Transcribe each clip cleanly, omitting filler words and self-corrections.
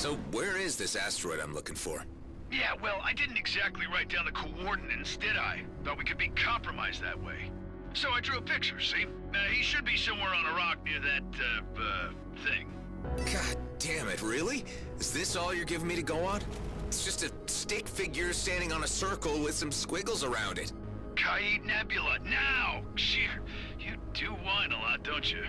So where is this asteroid I'm looking for? Yeah, well, I didn't exactly write down the coordinates, did I? Thought we could be compromised that way. So I drew a picture, see? He should be somewhere on a rock near that, thing. God damn it, really? Is this all you're giving me to go on? It's just a stick figure standing on a circle with some squiggles around it. Khaït Nebula, now! You do whine a lot, don't you?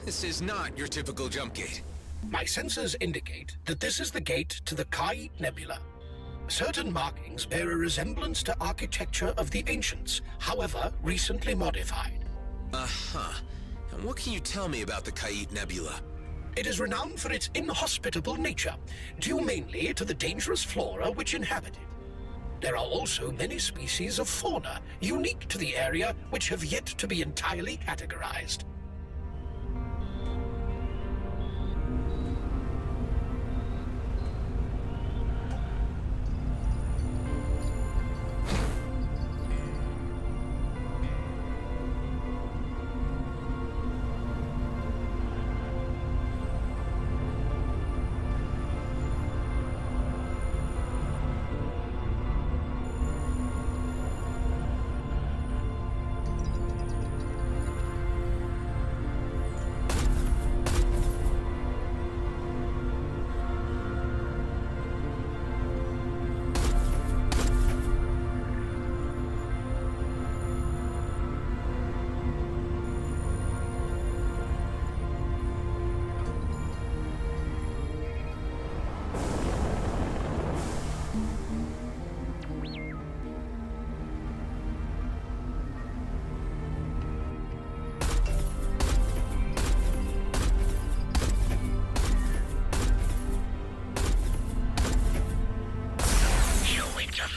This is not your typical jump gate. My sensors indicate that this is the gate to the Khaït Nebula. Certain markings bear a resemblance to architecture of the ancients, however recently modified. Uh-huh. And what can you tell me about the Khaït Nebula? It is renowned for its inhospitable nature, due mainly to the dangerous flora which inhabit it. There are also many species of fauna unique to the area which have yet to be entirely categorized.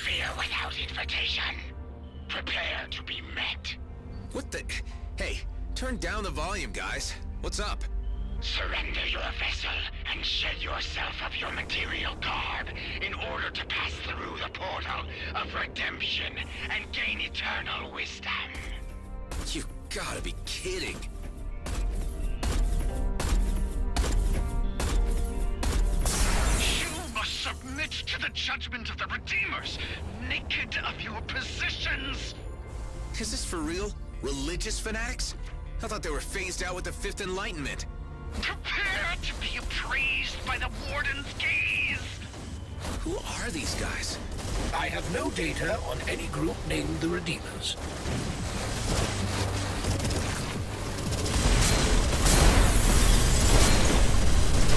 interfere without invitation. Prepare to be met. What the... Hey, turn down the volume, guys. What's up? Surrender your vessel and shed yourself of your material garb in order to pass through the portal of redemption and gain eternal wisdom. You gotta be kidding. You must submit to the judgment of the Redeemers, naked of your positions. Is this for real? Religious fanatics? I thought they were phased out with the Fifth Enlightenment. Prepare to be appraised by the Warden's gaze. Who are these guys? I have no data on any group named the Redeemers.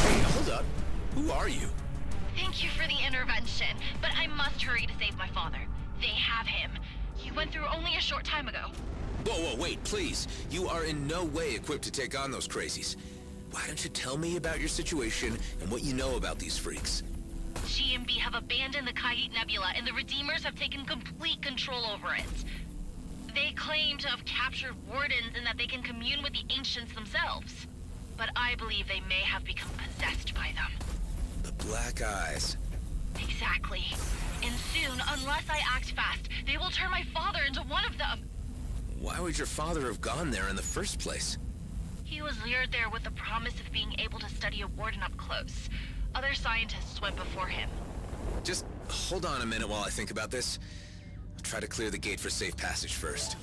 Hey, hold up. Who are you? Thank you for the intervention, but I must hurry to save my father. They have him. He went through only a short time ago. Whoa, wait, please. You are in no way equipped to take on those crazies. Why don't you tell me about your situation and what you know about these freaks? GMB have abandoned the Khaït Nebula, and the Redeemers have taken complete control over it. They claim to have captured Wardens and that they can commune with the Ancients themselves. But I believe they may have become possessed by them. The Black Eyes. Exactly. And soon, unless I act fast, they will turn my father into one of them. Why would your father have gone there in the first place? He was lured there with the promise of being able to study a Warden up close. Other scientists went before him. Just hold on a minute while I think about this. I'll try to clear the gate for safe passage first.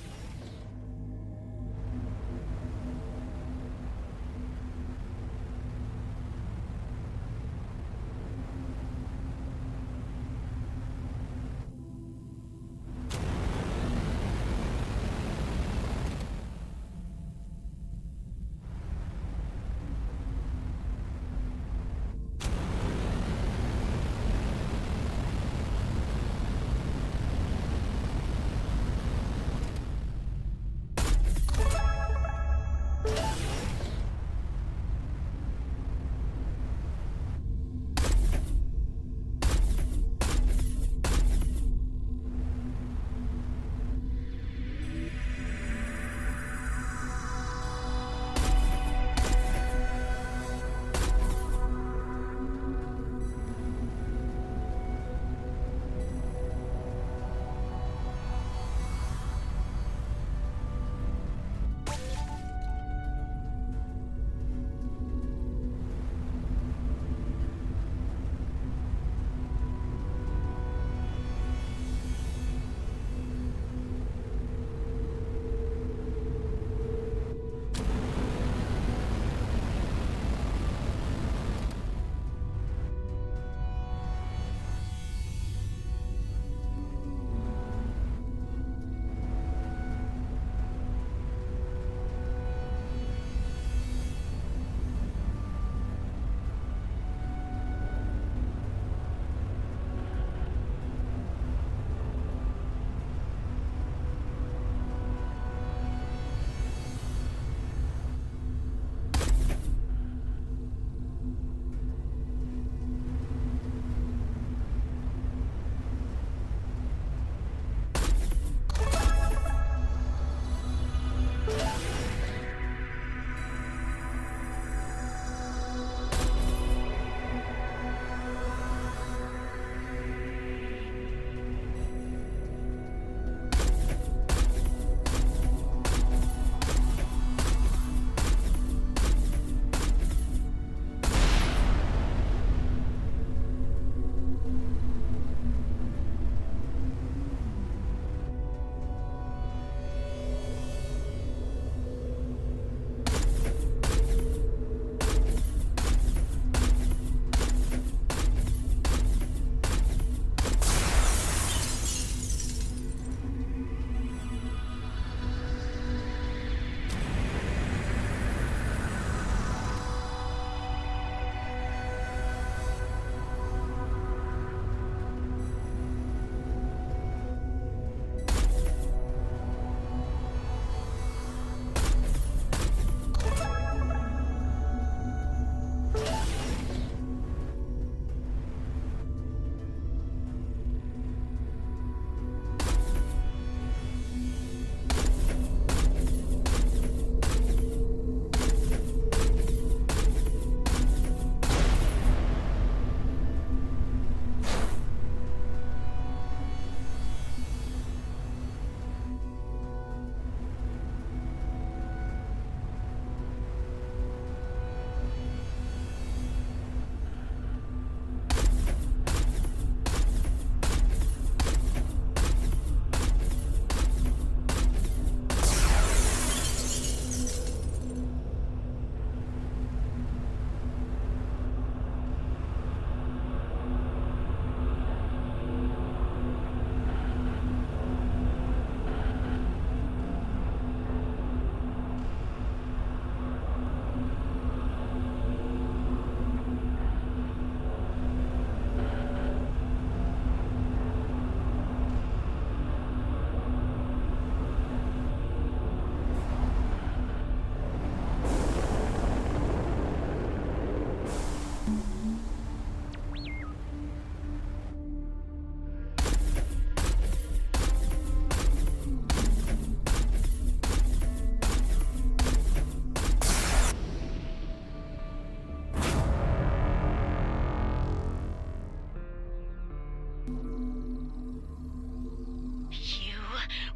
You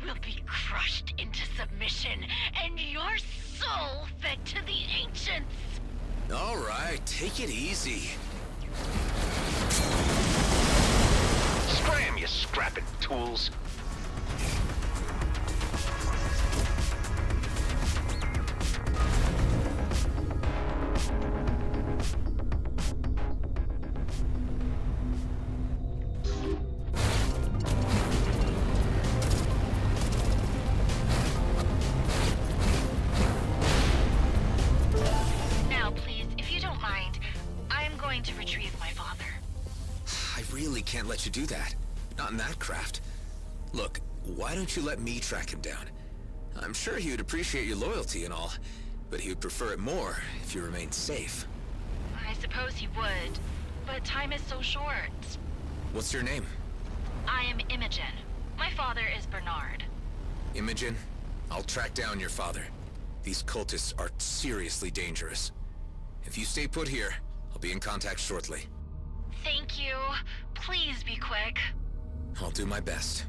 will be crushed into submission, and your soul fed to the ancients! All right, take it easy. Scram, you scrapping tools. Now, please, if you don't mind, I'm going to retrieve my father. I really can't let you do that. Not in that craft. Look, why don't you let me track him down? I'm sure he would appreciate your loyalty and all, but he would prefer it more if you remained safe. I suppose he would, but time is so short. What's your name? I am Imogen. My father is Bernard. Imogen, I'll track down your father. These cultists are seriously dangerous. If you stay put here, I'll be in contact shortly. Thank you. Please be quick. I'll do my best.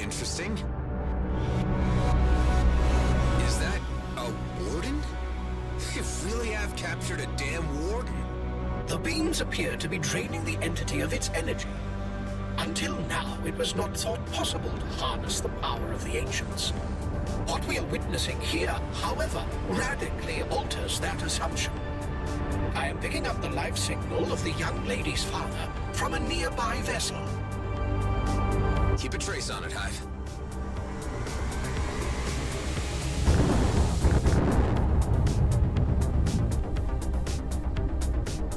Interesting. Is that a warden? They really have captured a damn warden. The beams appear to be draining the entity of its energy. Until now, it was not thought possible to harness the power of the ancients. What we are witnessing here, however, radically alters that assumption. I am picking up the life signal of the young lady's father from a nearby vessel. Keep a trace on it, Hive.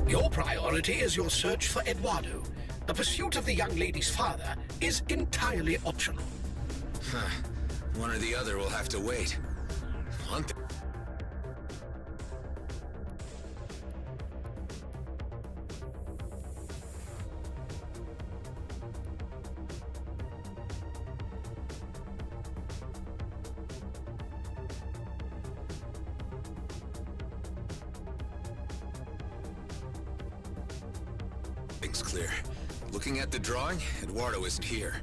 Your priority is your search for Eduardo. The pursuit of the young lady's father is entirely optional. Huh. One or the other will have to wait. One thing. Things clear. Looking at the drawing, Eduardo isn't here.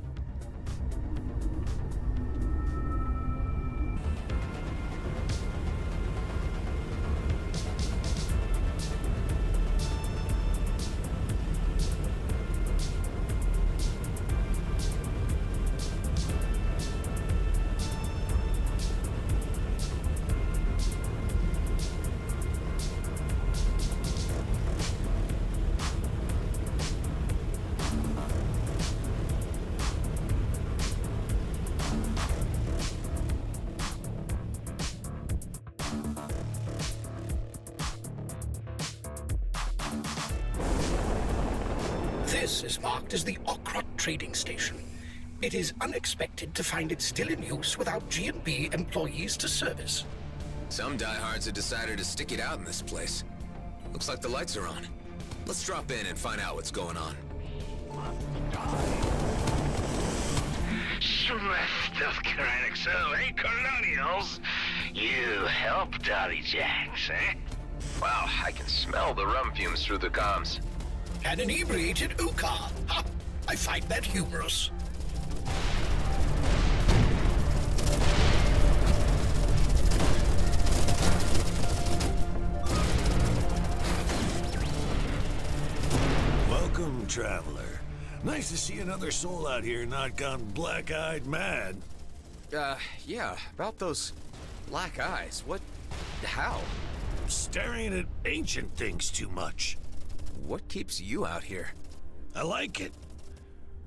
This is marked as the Okrot trading station. It is unexpected to find it still in use without G&B employees to service. Some diehards have decided to stick it out in this place. Looks like the lights are on. Let's drop in and find out what's going on. Swift of Krennic, so hey, Colonials, you help Dolly Jacks, eh? Wow, I can smell the rum fumes through the comms. An inebriated Uka. Ha! I find that humorous. Welcome, traveler. Nice to see another soul out here not gone black-eyed mad. Yeah, about those black eyes. How? Staring at ancient things too much. What keeps you out here? I like it.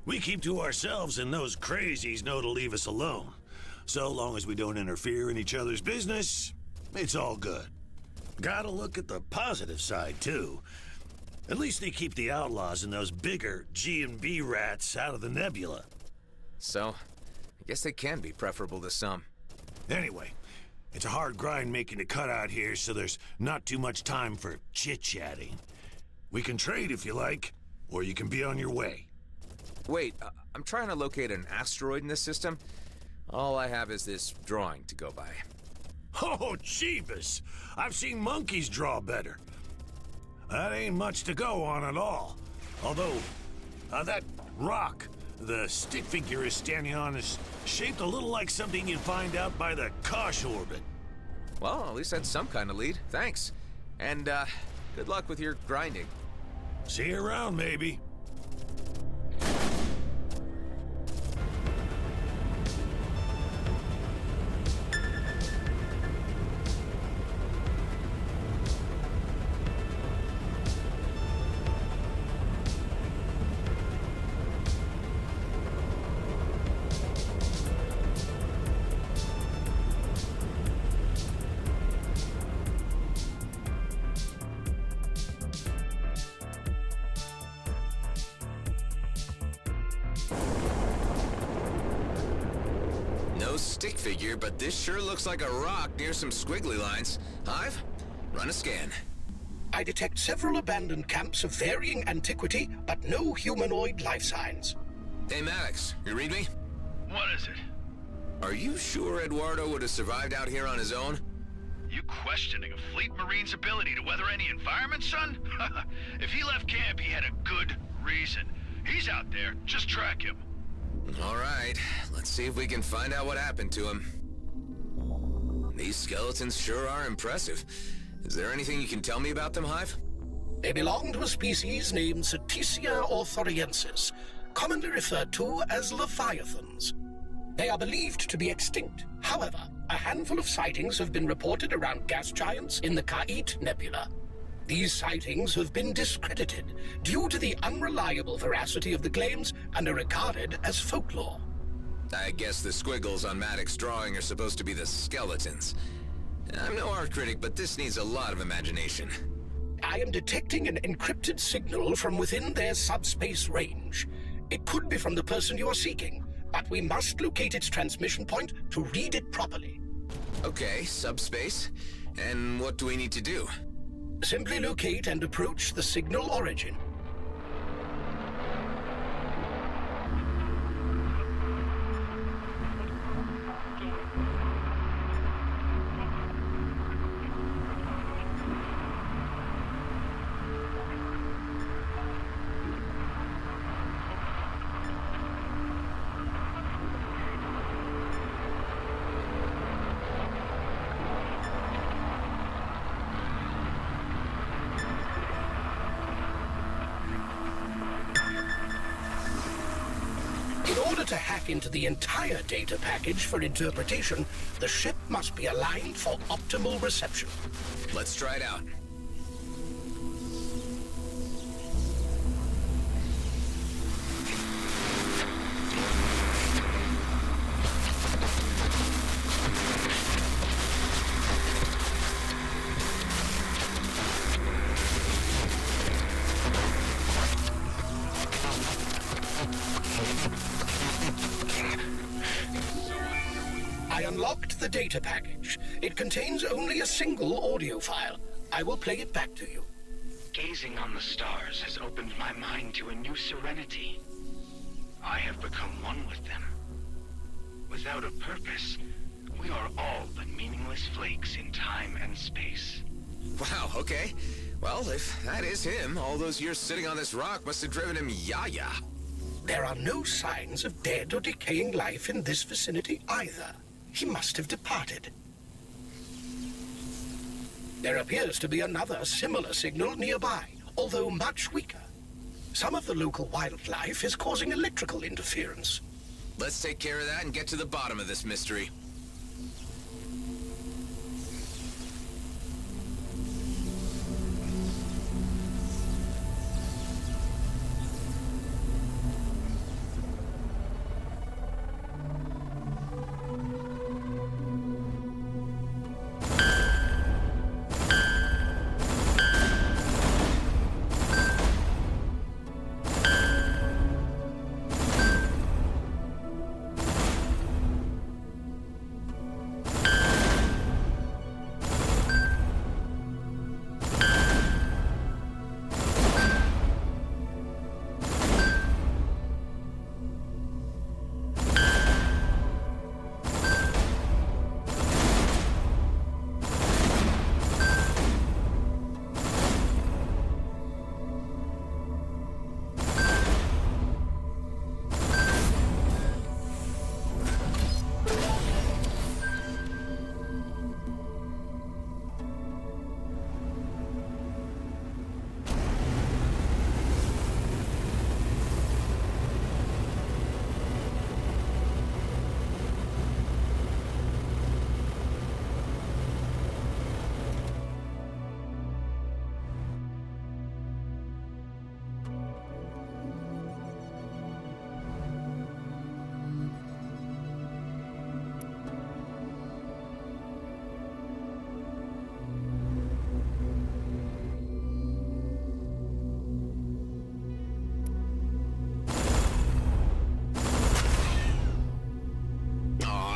We keep to ourselves and those crazies know to leave us alone. So long as we don't interfere in each other's business, it's all good. Gotta look at the positive side, too. At least they keep the outlaws and those bigger G&B rats out of the nebula. So, I guess they can be preferable to some. Anyway, it's a hard grind making the cut out here, so there's not too much time for chit-chatting. We can trade if you like, or you can be on your way. Wait, I'm trying to locate an asteroid in this system. All I have is this drawing to go by. Oh, Jeebus! I've seen monkeys draw better. That ain't much to go on at all. Although, that rock the stick figure is standing on is shaped a little like something you'd find out by the Kosh orbit. Well, at least that's some kind of lead. Thanks. And, good luck with your grinding. See you around, maybe. Stick figure, but this sure looks like a rock near some squiggly lines. Hive, run a scan. I detect several abandoned camps of varying antiquity, but no humanoid life signs. Hey, Maddox, you read me? What is it? Are you sure Eduardo would have survived out here on his own? You questioning a fleet marine's ability to weather any environment, son? If he left camp, he had a good reason. He's out there. Just track him. All right, let's see if we can find out what happened to him. These skeletons sure are impressive. Is there anything you can tell me about them, Hive? They belong to a species named Cetacea orthoriensis, commonly referred to as leviathans. They are believed to be extinct. However, a handful of sightings have been reported around gas giants in the Khaït Nebula. These sightings have been discredited due to the unreliable veracity of the claims and are regarded as folklore. I guess the squiggles on Maddox's drawing are supposed to be the skeletons. I'm no art critic, but this needs a lot of imagination. I am detecting an encrypted signal from within their subspace range. It could be from the person you are seeking, but we must locate its transmission point to read it properly. Okay, subspace. And what do we need to do? Simply locate and approach the signal origin. To hack into the entire data package for interpretation, the ship must be aligned for optimal reception. Let's try it out. I unlocked the data package. It contains only a single audio file. I will play it back to you. Gazing on the stars has opened my mind to a new serenity. I have become one with them. Without a purpose, we are all but meaningless flakes in time and space. Wow, okay. Well, if that is him, all those years sitting on this rock must have driven him yaya. There are no signs of dead or decaying life in this vicinity either. He must have departed. There appears to be another similar signal nearby, although much weaker. Some of the local wildlife is causing electrical interference. Let's take care of that and get to the bottom of this mystery.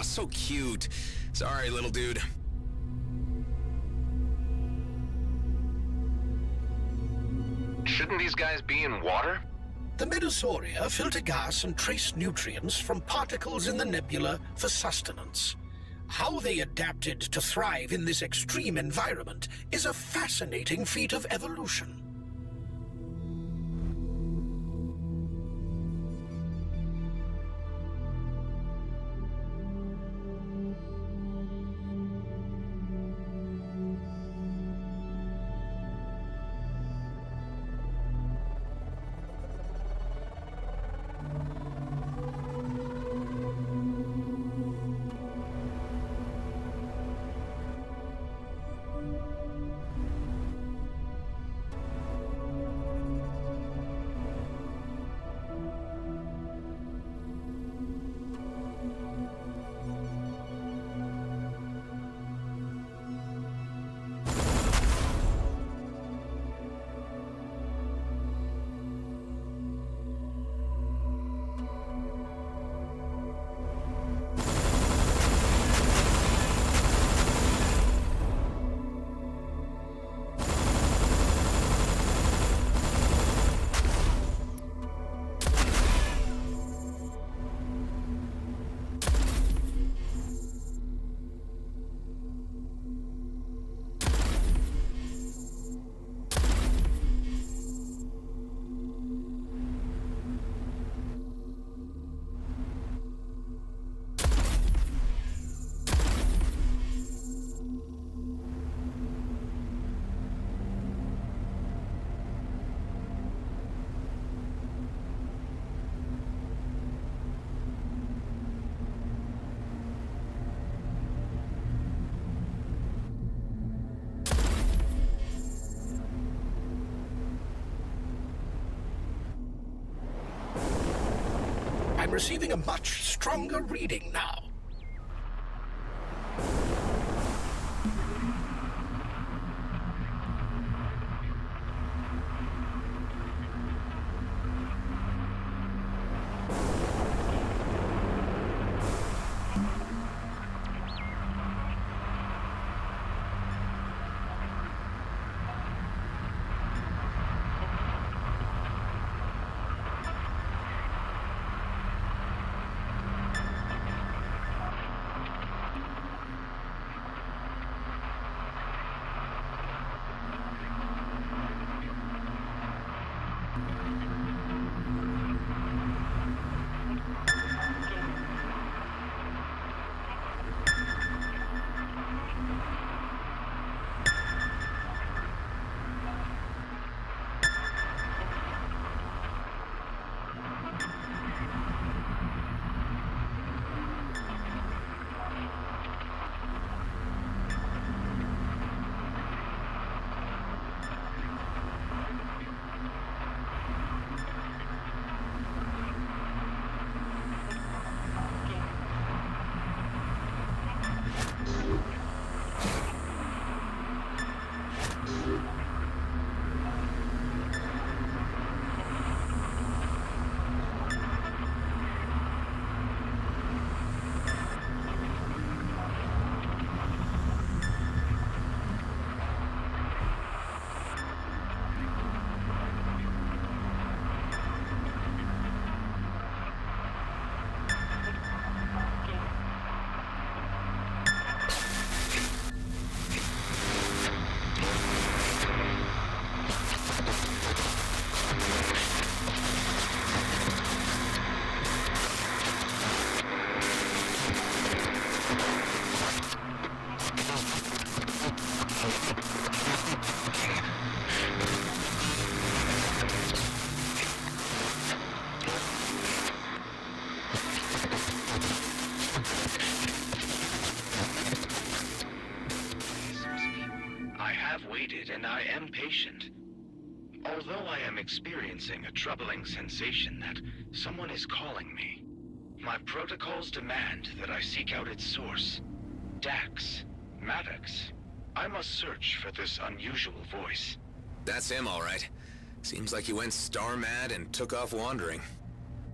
So cute. Sorry, little dude. Shouldn't these guys be in water? The Medosauria filter gas and trace nutrients from particles in the nebula for sustenance. How they adapted to thrive in this extreme environment is a fascinating feat of evolution. I'm receiving a much stronger reading now. and I am patient. Although I am experiencing a troubling sensation that someone is calling me, my protocols demand that I seek out its source. Dax, Maddox, I must search for this unusual voice. That's him, all right. Seems like he went star-mad and took off wandering.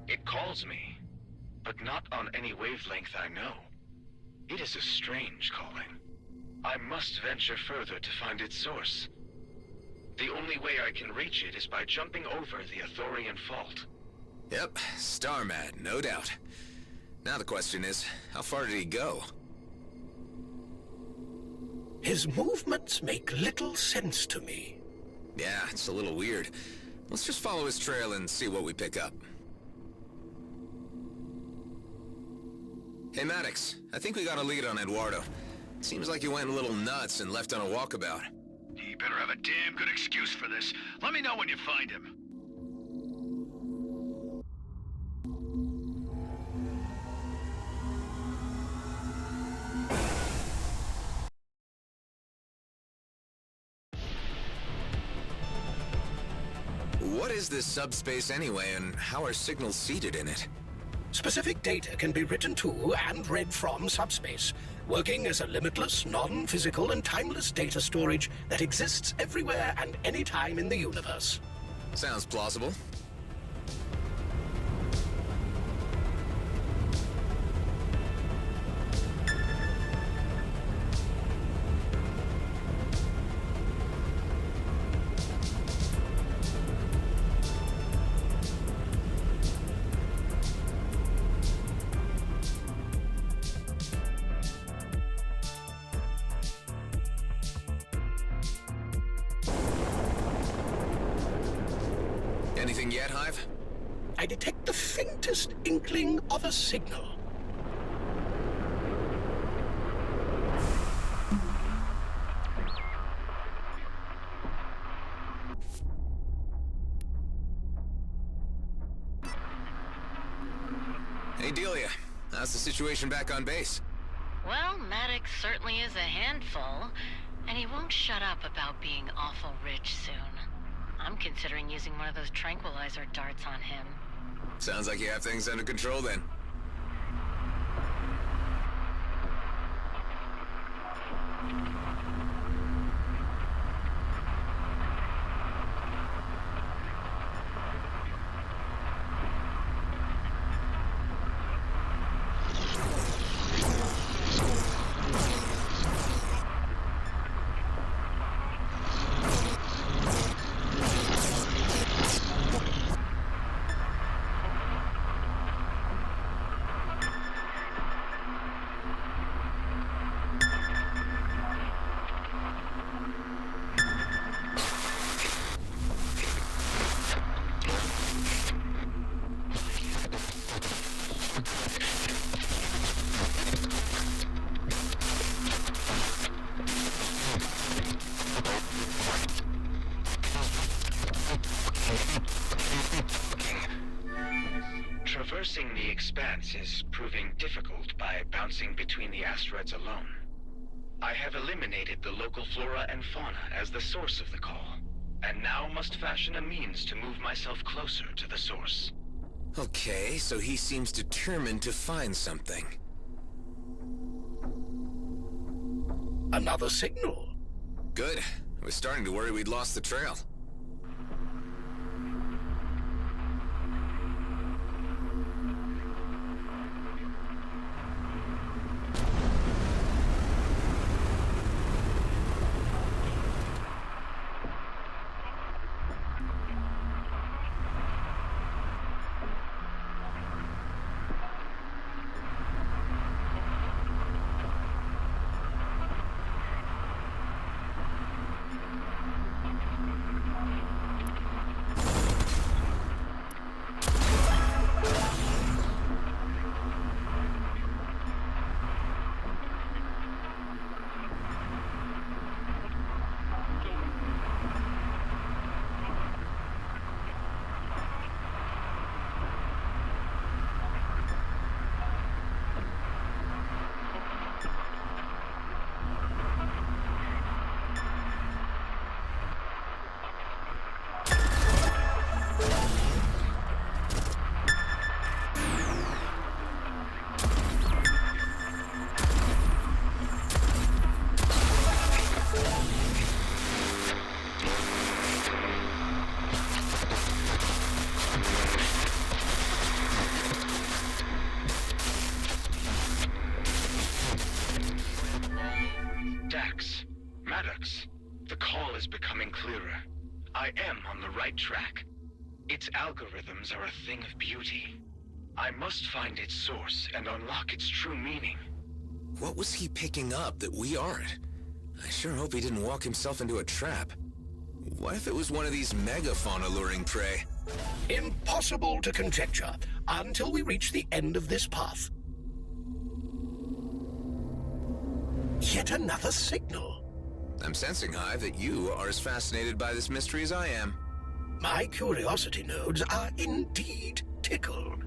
It calls me, but not on any wavelength I know. It is a strange calling. I must venture further to find its source. The only way I can reach it is by jumping over the Athorian fault. Yep, star-mad, no doubt. Now the question is, how far did he go? His movements make little sense to me. Yeah, it's a little weird. Let's just follow his trail and see what we pick up. Hey, Maddox, I think we got a lead on Eduardo. Seems like he went a little nuts and left on a walkabout. He better have a damn good excuse for this. Let me know when you find him. What is this subspace anyway, and how are signals seeded in it? Specific data can be written to and read from subspace, working as a limitless, non-physical and timeless data storage that exists everywhere and anytime in the universe. Sounds plausible. Anything yet, Hive? I detect the faintest inkling of a signal. Hey, Delia. How's the situation back on base? Well, Maddox certainly is a handful, and he won't shut up about being awful rich soon. I'm considering using one of those tranquilizer darts on him. Sounds like you have things under control then. Traversing the expanse is proving difficult by bouncing between the asteroids alone. I have eliminated the local flora and fauna as the source of the call, and now must fashion a means to move myself closer to the source. Okay, so he seems determined to find something. Another signal. Good. I was starting to worry we'd lost the trail. Maddox. The call is becoming clearer. I am on the right track. Its algorithms are a thing of beauty. I must find its source and unlock its true meaning. What was he picking up that we aren't? I sure hope he didn't walk himself into a trap. What if it was one of these megafauna luring prey? Impossible to conjecture until we reach the end of this path. Yet another signal. I'm sensing, Hive, that you are as fascinated by this mystery as I am. My curiosity nodes are indeed tickled.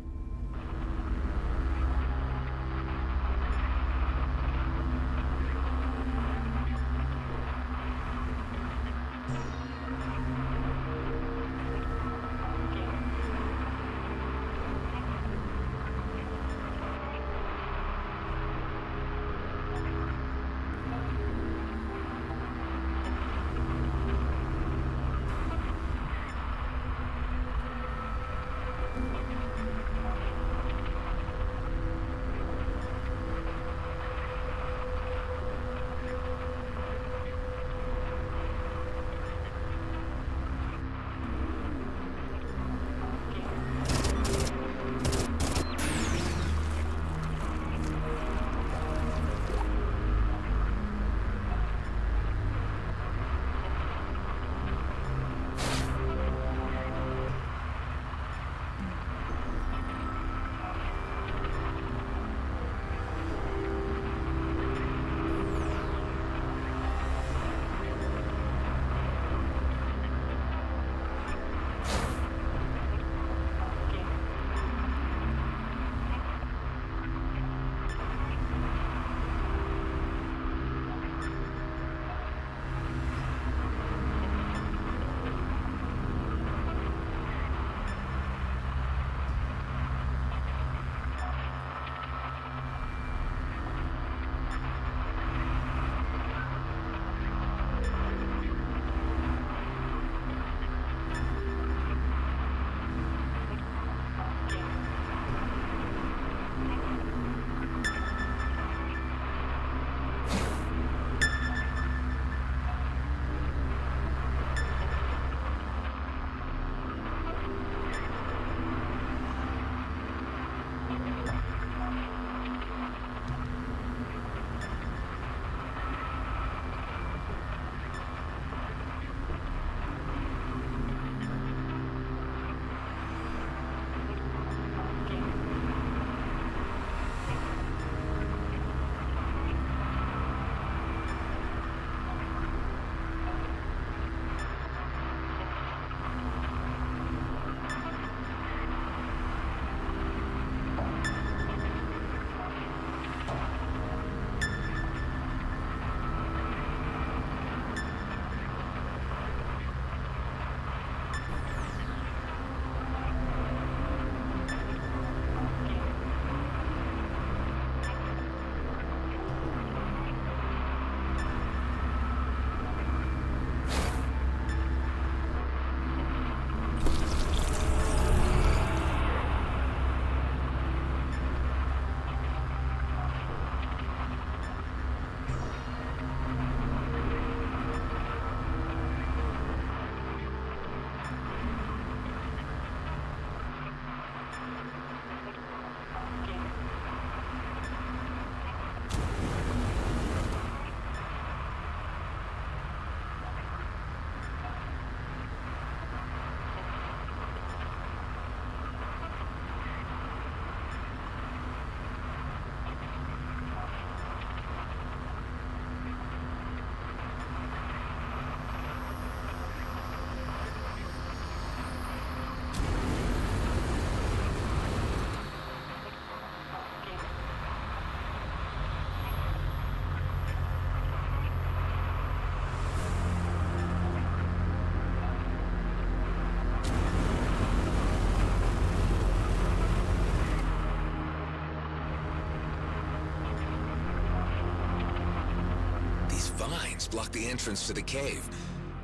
vines block the entrance to the cave.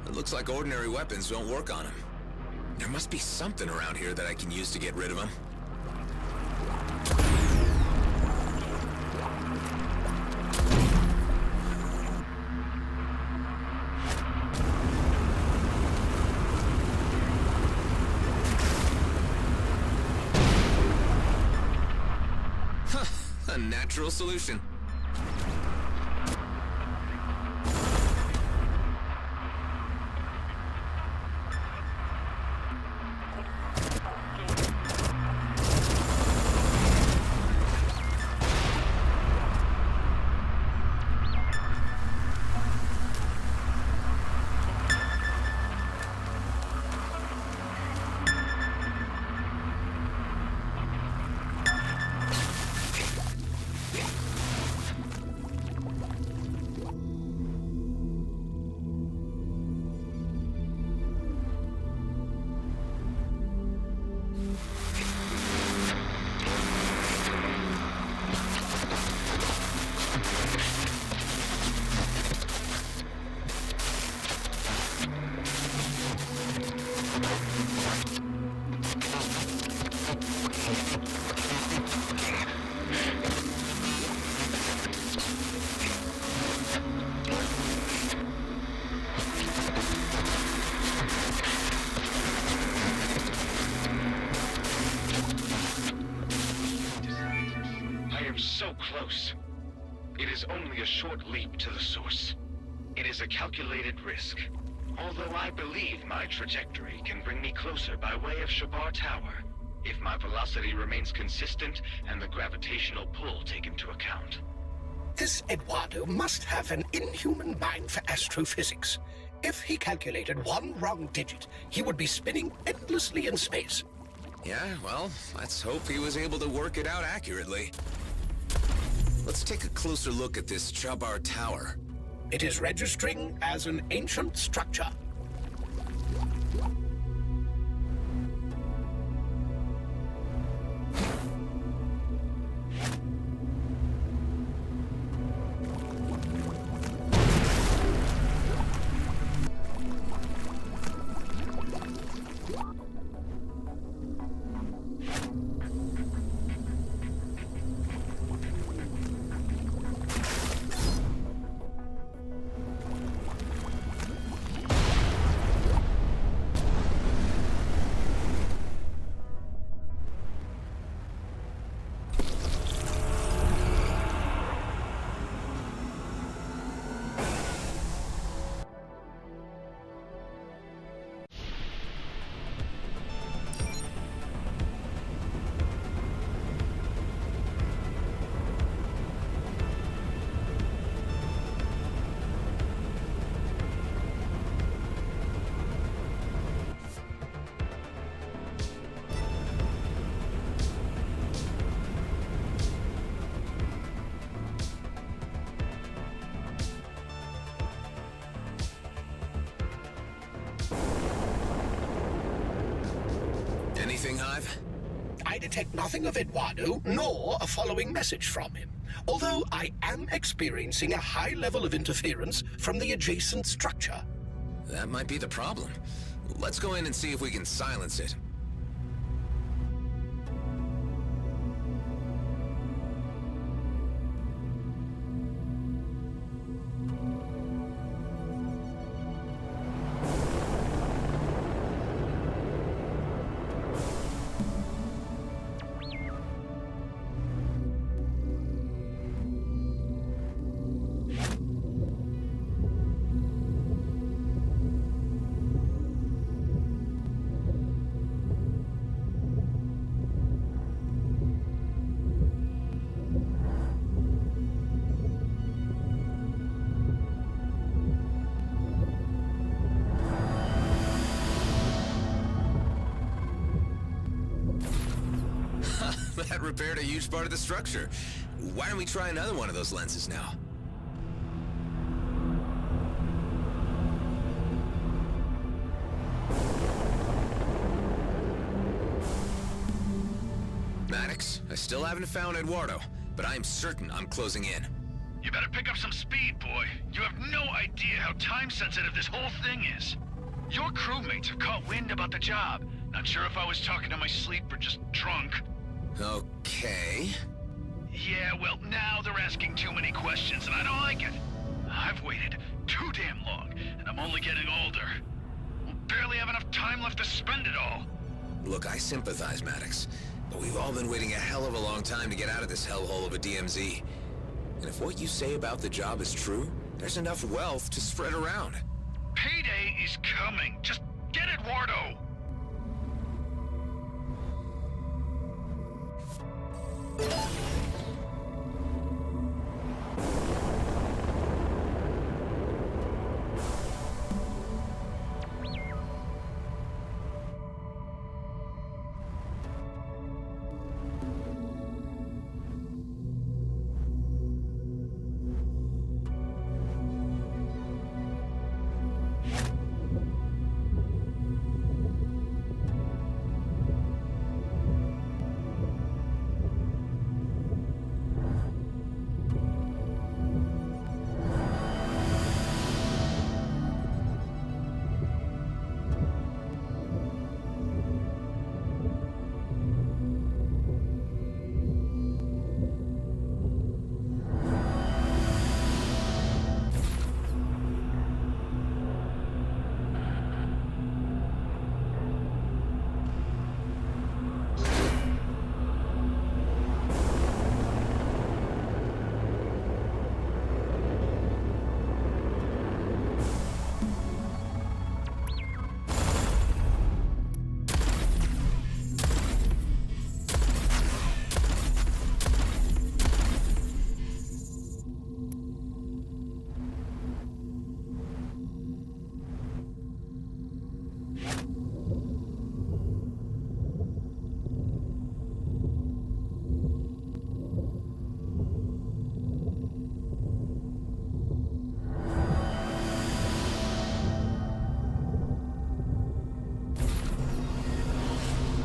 It looks like ordinary weapons don't work on them. There must be something around here that I can use to get rid of them. A natural solution. So close. It is only a short leap to the source. It is a calculated risk. Although I believe my trajectory can bring me closer by way of Shabar Tower, if my velocity remains consistent and the gravitational pull taken into account. This Eduardo must have an inhuman mind for astrophysics. If he calculated one wrong digit, he would be spinning endlessly in space. Yeah, well, let's hope he was able to work it out accurately. Let's take a closer look at this Shabar Tower. It is registering as an ancient structure. Anything, Hive? I detect nothing of Eduardo, nor a following message from him. Although I am experiencing a high level of interference from the adjacent structure. That might be the problem. Let's go in and see if we can silence it. That repaired a huge part of the structure. Why don't we try another one of those lenses now? Maddox, I still haven't found Eduardo, but I am certain I'm closing in. You better pick up some speed, boy. You have no idea how time-sensitive this whole thing is. Your crewmates have caught wind about the job. Not sure if I was talking in my sleep or just drunk. Okay. Yeah, well, now they're asking too many questions, and I don't like it. I've waited too damn long, and I'm only getting older. Barely have enough time left to spend it all. Look, I sympathize, Maddox. But we've all been waiting a hell of a long time to get out of this hellhole of a DMZ. And if what you say about the job is true, there's enough wealth to spread around. Payday is coming. Just get Eduardo.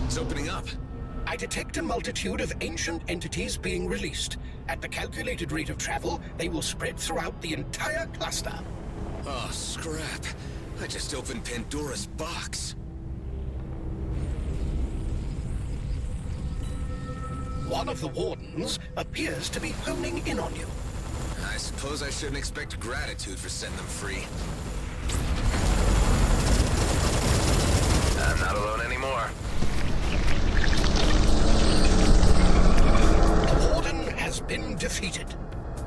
It's opening up. I detect a multitude of ancient entities being released. At the calculated rate of travel, they will spread throughout the entire cluster. Oh, scrap. I just opened Pandora's box. One of the wardens appears to be honing in on you. I suppose I shouldn't expect gratitude for setting them free. I'm not alone anymore. The warden has been defeated.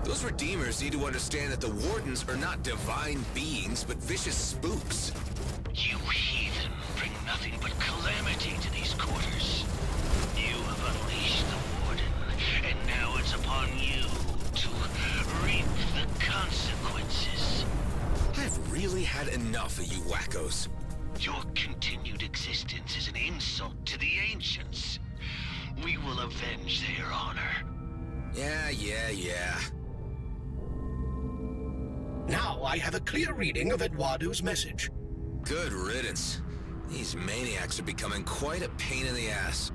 Those Redeemers need to understand that the Wardens are not divine beings, but vicious spooks. You heathen bring nothing but calamity to these quarters. You have unleashed the Warden, and now it's upon you to reap the consequences. I've really had enough of you wackos. Your continued existence is an insult to the Ancients. We will avenge their honor. Yeah. Now I have a clear reading of Eduardo's message. Good riddance. These maniacs are becoming quite a pain in the ass.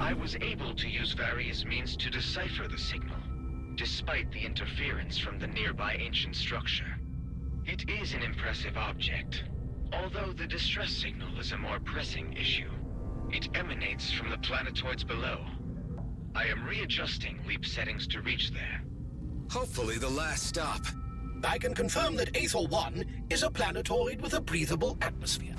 I was able to use various means to decipher the signal, despite the interference from the nearby ancient structure. It is an impressive object, although the distress signal is a more pressing issue. It emanates from the planetoids below. I am readjusting leap settings to reach there. Hopefully the last stop. I can confirm that Aethor 1 is a planetoid with a breathable atmosphere.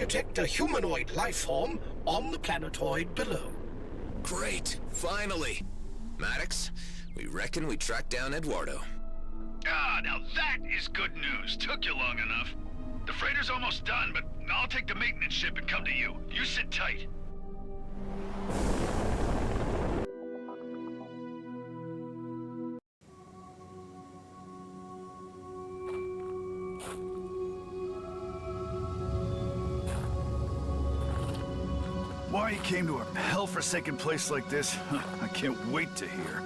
detect a humanoid life form on the planetoid below. Great, finally. Maddox, we reckon we tracked down Eduardo. Ah, now that is good news. Took you long enough. The freighter's almost done, but I'll take the maintenance ship and come to you. You sit tight. Why you came to a hell-forsaken place like this, I can't wait to hear.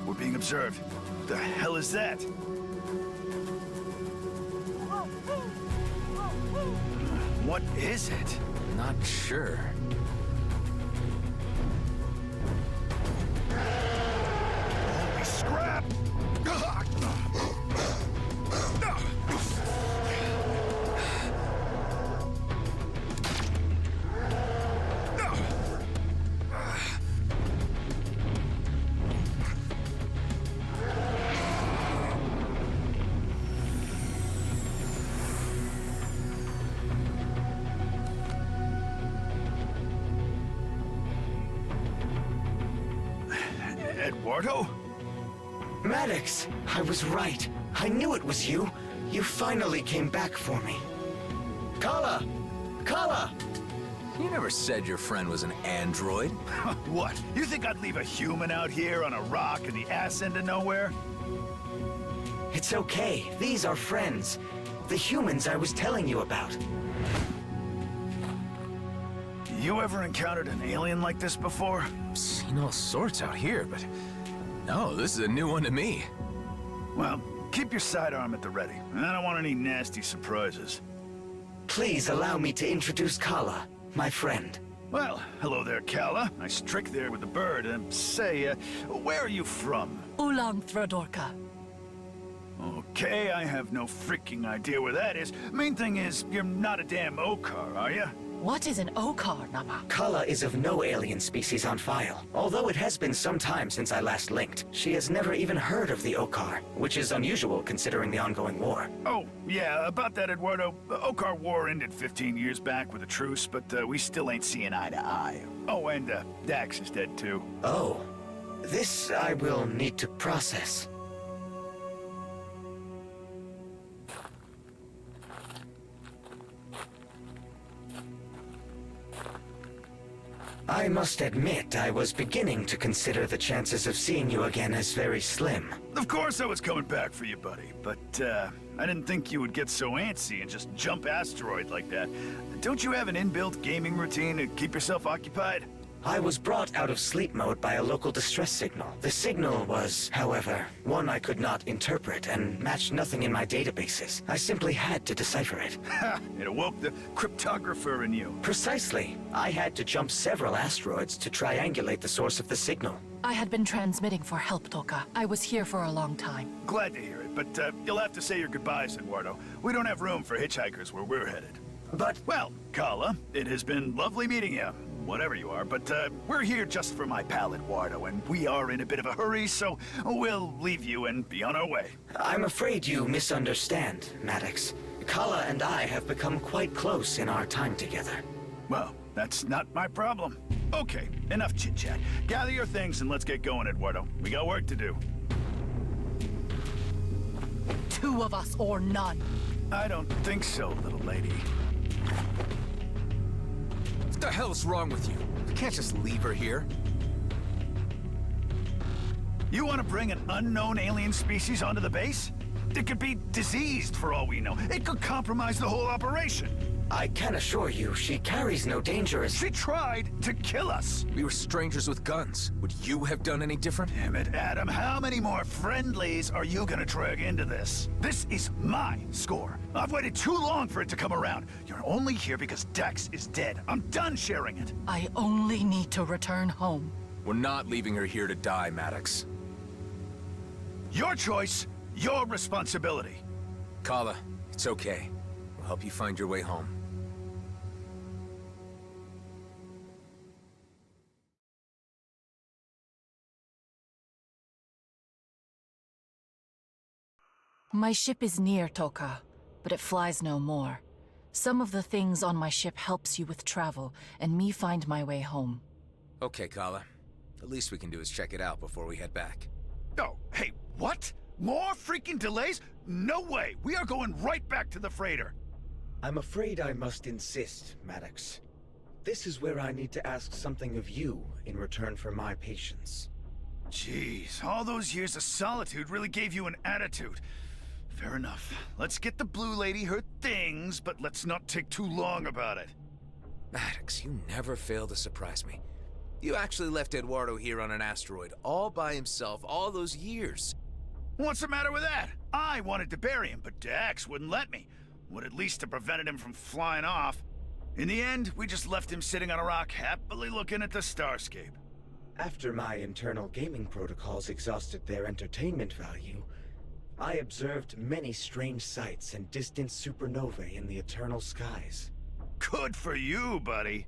We're being observed. The hell is that? What is it? Not sure. Holy scrap! Eduardo? Maddox, I was right. I knew it was you. You finally came back for me. Kala! Kala! You never said your friend was an android. What? You think I'd leave a human out here on a rock in the ass end of nowhere? It's okay. These are friends. The humans I was telling you about. You ever encountered an alien like this before? Seen all sorts out here, but no, this is a new one to me. Well, keep your sidearm at the ready. I don't want any nasty surprises. Please allow me to introduce Kala, my friend. Well, hello there, Kala. Nice trick there with the bird. Say, where are you from? Ulang Thradorka. Okay, I have no freaking idea where that is. Main thing is, you're not a damn Okar, are you? What is an Okar, Nama? Kala is of no alien species on file. Although it has been some time since I last linked, she has never even heard of the Okar, which is unusual considering the ongoing war. Oh, yeah, about that, Eduardo. The Okar War ended 15 years back with a truce, but we still ain't seeing eye to eye. Oh, and Dax is dead too. Oh. This I will need to process. I must admit, I was beginning to consider the chances of seeing you again as very slim. Of course I was coming back for you, buddy, but I didn't think you would get so antsy and just jump asteroid like that. Don't you have an inbuilt gaming routine to keep yourself occupied? I was brought out of sleep mode by a local distress signal. The signal was, however, one I could not interpret and matched nothing in my databases. I simply had to decipher it. Ha! It awoke the cryptographer in you. Precisely. I had to jump several asteroids to triangulate the source of the signal. I had been transmitting for help, Toka. I was here for a long time. Glad to hear it, but you'll have to say your goodbyes, Eduardo. We don't have room for hitchhikers where we're headed. But... Well, Kala, it has been lovely meeting you. Whatever you are, but we're here just for my pal Eduardo, and we are in a bit of a hurry, so we'll leave you and be on our way. I'm afraid you misunderstand, Maddox. Kala and I have become quite close in our time together. Well, that's not my problem. Okay, enough chit-chat. Gather your things and let's get going, Eduardo. We got work to do. Two of us or none. I don't think so, little lady. What the hell's wrong with you? You can't just leave her here. You want to bring an unknown alien species onto the base? It could be diseased for all we know. It could compromise the whole operation. I can assure you, she carries no dangerous... She tried to kill us. We were strangers with guns. Would you have done any different? Damn it, Adam. How many more friendlies are you gonna drag into this? This is my score. I've waited too long for it to come around. You're only here because Dex is dead. I'm done sharing it. I only need to return home. We're not leaving her here to die, Maddox. Your choice, your responsibility. Kala, it's okay. We'll help you find your way home. My ship is near Toka, but it flies no more. Some of the things on my ship helps you with travel, and me find my way home. Okay, Kala. The least we can do is check it out before we head back. Oh, hey, what? More freaking delays? No way! We are going right back to the freighter! I'm afraid I must insist, Maddox. This is where I need to ask something of you in return for my patience. Jeez, all those years of solitude really gave you an attitude. Fair enough. Let's get the Blue Lady her things, but let's not take too long about it. Maddox, you never fail to surprise me. You actually left Eduardo here on an asteroid, all by himself, all those years. What's the matter with that? I wanted to bury him, but Dax wouldn't let me. Would at least have prevented him from flying off. In the end, we just left him sitting on a rock, happily looking at the starscape. After my internal gaming protocols exhausted their entertainment value, I observed many strange sights and distant supernovae in the eternal skies. Good for you, buddy.